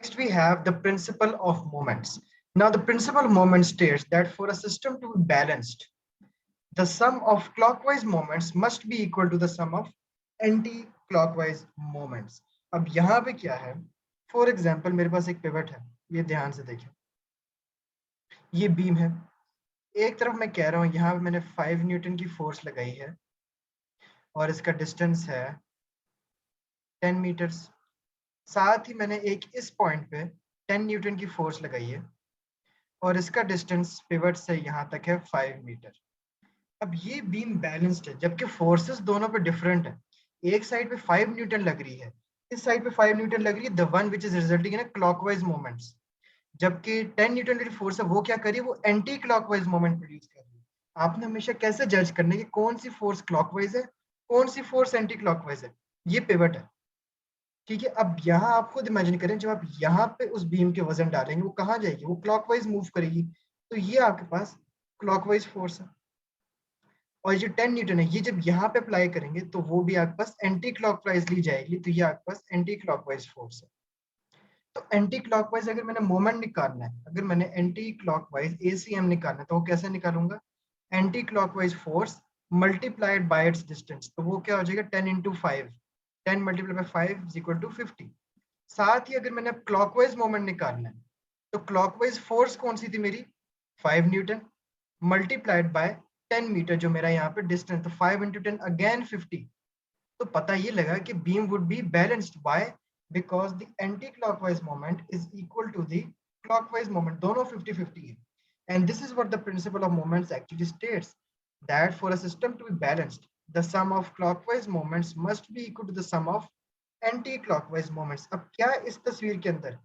Next, we have the principle of moments. Now, the principle of moment states that for a system to be balanced, the sum of clockwise moments must be equal to the sum of anti-clockwise moments. अब यहाँ पे क्या है? For example मेरे पास एक pivot है, ये ध्यान से देखिए, ये बीम है। एक तरफ मैं कह रहा हूँ यहाँ पे मैंने 5 न्यूटन की फोर्स लगाई है और इसका डिस्टेंस है 10 मीटर्स। साथ ही मैंने एक इस पॉइंट पे 10 न्यूटन की फोर्स लगाई है और इसका डिस्टेंस पिवट से यहाँ तक है 5 मीटर। अब ये बीम बैलेंस्ड है जबकि फोर्सेस दोनों पे डिफरेंट है। एक साइड पे 5 न्यूटन लग रही है, इस साइड पे 5 न्यूटन लग रही है, the one which is resulting in clockwise moments. जबकि 10 न्यूटन की फोर्स है, वो क्या करी, वो एंटी क्लॉकवाइज मोमेंट प्रोड्यूस कर रही है। आपने हमेशा कैसे जज करना है कि कौन सी फोर्स क्लॉकवाइज है, कौन सी फोर्स एंटी क्लॉकवाइज है? ये पिवट है, ठीक है। अब यहाँ आप खुद इमेजिन करें, जब आप यहाँ पे उस बीम के वजन डालेंगे, वो कहाँ जाएगी? वो क्लॉकवाइज मूव करेगी। तो ये आपके पास क्लॉकवाइज फोर्स है। और जो 10 न्यूटन है, ये जब यहाँ पे अप्लाई करेंगे तो वो भी आपके पास एंटी क्लॉकवाइज ली जाएगी, तो ये आपके पास एंटी क्लॉकवाइज फोर्स है। तो एंटी क्लॉकवाइज अगर मैंने मोमेंट निकालना है, अगर मैंने एंटी क्लॉकवाइज एसीएम निकालना है, तो वो कैसे निकालूंगा? Anti clockwise force multiplied by its distance, तो वो क्या हो जाएगा? 10 into 5, 10 multiply by 5 is equal to 50। साथ ही अगर मैंने क्लॉकवाइज मोमेंट निकालना है, तो क्लॉकवाइज फोर्स कौन सी थी मेरी? 5 न्यूटन मल्टीप्लाइड बाय 10 मीटर, जो मेरा यहाँ पे डिस्टेंस, तो 5 इंटू 10 अगेन 50। तो पता ये लगा कि beam would be balanced by, because the anti clockwise moment is equal to the clockwise moment, दोनों 50-50 है। And this is what the principle of moments actually states, that for a system to be balanced, the sum of clockwise moments must be equal to the sum of anti clockwise moments. अब क्या इस तस्वीर के अंदर,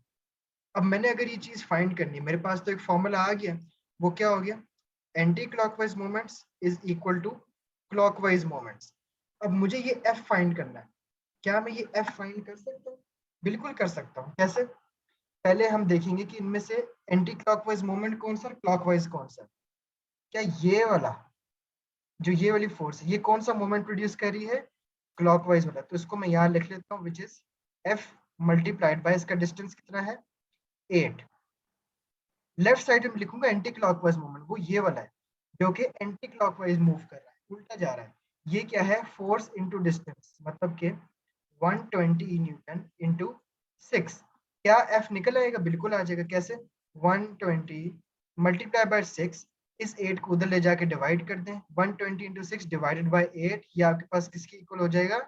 अब मैंने अगर ये चीज फाइंड करनी है, मेरे पास तो एक फॉर्मूला आ गया, वो क्या हो गया? Anti clockwise moments is equal to clockwise moments. अब मुझे ये एफ फाइंड करना है। क्या मैं ये एफ फाइंड कर सकता हूँ? बिल्कुल कर सकता हूँ। कैसे? पहले हम देखेंगे कि इनमें से एंटी क्लॉकवाइज मोमेंट कौन सा, क्लॉकवाइज कौन सा। क्या ये वाला, जो ये वाली फोर्स है, ये कौन सा मोमेंट प्रोड्यूस कर रही है? क्लॉकवाइज वाला। तो इसको मैं यहाँ लिख लेता हूँ, which is F multiplied by इसका डिस्टेंस कितना है? 8। लेफ्ट साइड में लिखूंगा एंटी क्लॉकवाइज मोमेंट, वो ये वाला है जो कि एंटी क्लॉकवाइज मूव कर रहा है, उल्टा जा रहा है। ये क्या है? फोर्स इनटू डिस्टेंस, मतलब कि 120 न्यूटन इनटू 6। क्या एफ निकल आएगा? बिल्कुल आ जाएगा। कैसे? 120 मल्टीप्लाई बाय 6, इस 8 को उधर ले जाके डिवाइड कर दें, 120 इंटू 6 डिवाइडेड बाय 8, ये आपके पास किसकी इक्वल हो जाएगा?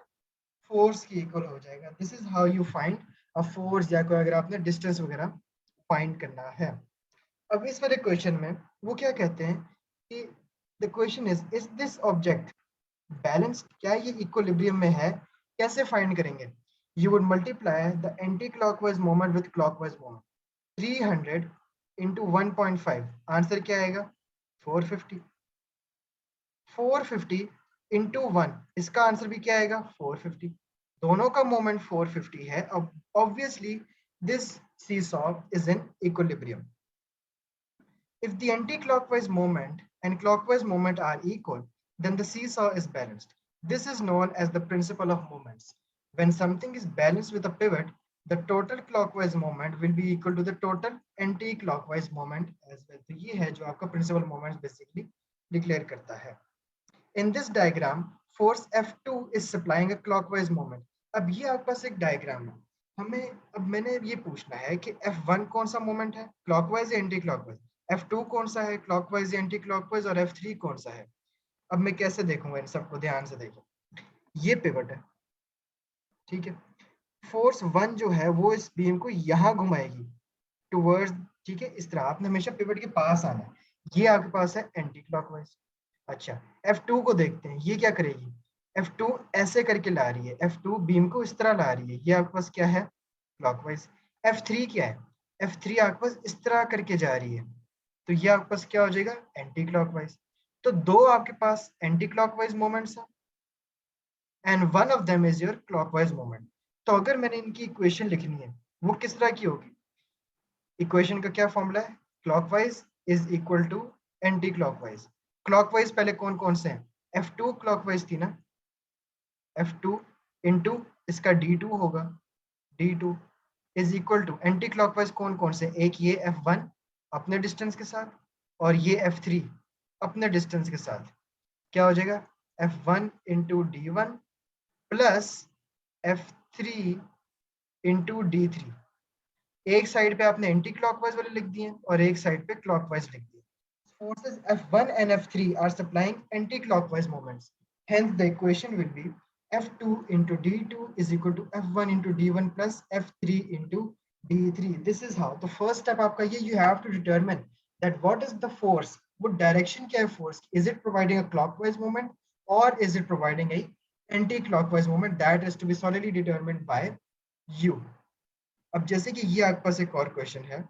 फोर्स की इक्वल हो जाएगा। This is how you find a force, या कोई अगर आपने डिस्टेंस वगैरह फाइंड करना है। अब इस वाले क्वेश्चन में वो क्या कहते हैं कि the question is this object balanced? क्या ये इक्विलिब्रियम में है? कैसे फाइंड करेंगे? You would multiply the anti clockwise moment with clockwise moment, 300 into 1.5, answer क्या आएगा? 450। 450 इंटू 1, इसका आंसर भी क्या आएगा? 450। दोनों का मोमेंट 450 है। अब obviously this seesaw is in equilibrium. If the anti-clockwise moment and clockwise moment are equal, then the seesaw is balanced. This is known as the principle of moments. When something is balanced with a pivot, the total clockwise moment will be equal to the total anti-clockwise moment as well. तो ये है जो आपका principal moments basically declare करता है. In this diagram, force F2 is supplying a clockwise moment. अब ये आपके पास एक डायग्राम है, हमें अब मैंने ये पूछना है कि F1 कौन सा मोमेंट है, क्लॉकवाइज या एंटी क्लॉकवाइज? F2 कौन सा है, क्लॉकवाइज या एंटी क्लॉकवाइज? और F3 कौन सा है? अब मैं कैसे देखूंगा इन सबको? ध्यान से देखो, ये पिवट है, ठीक है। फोर्स 1 जो है वो इस बीम को यहाँ घुमाएगी टूवर्ड्स, ठीक है, इस तरह। आपने हमेशा पिवट के पास आना है। ये आपके पास है एंटी क्लॉकवाइज। अच्छा, F2 को देखते हैं, ये क्या करेगी? F2 ऐसे करके ला रही है, F2 बीम को इस तरह ला रही है, ये आपके पास क्या है? क्लॉकवाइज। F3 क्या है? F3 आपके पास इस तरह करके जा रही है, तो ये आपके पास क्या हो जाएगा? Anti clockwise. तो दो आपके पास एंटी क्लॉकवाइज मोमेंट्स हैं and one of them is your clockwise moment. तो अगर मैंने इनकी इक्वेशन लिखनी है, वो किस तरह की होगी? इक्वेशन का क्या फॉर्मूला है? Clockwise is equal to anti clockwise. Clockwise पहले कौन कौन से हैं? F2 क्लॉकवाइज थी ना, F2 इंटू इसका D2 होगा, D2 is equal to anti clockwise कौन कौन से, एक ये F1 अपने डिस्टेंस के साथ और ये F3 अपने डिस्टेंस के साथ, क्या हो जाएगा F1 into D1 plus F3 into D3। एक साइड पे आपने एंटी क्लॉकवाइज वाले लिख दिए और एक साइड पे क्लॉकवाइज लिख दिए। Forces F1 and F3 are supplying anti-clockwise moments. Hence, the equation will be F2 into D2 is equal to F1 into D1 plus F3 into D3. This is how. The first step आपका ये, you have to determine that what is the force. What direction क्या है force? Is it providing a clockwise moment or is it providing a anti-clockwise moment? That is to be solidly determined by you. अब जैसे कि ये आपके पास एक और question है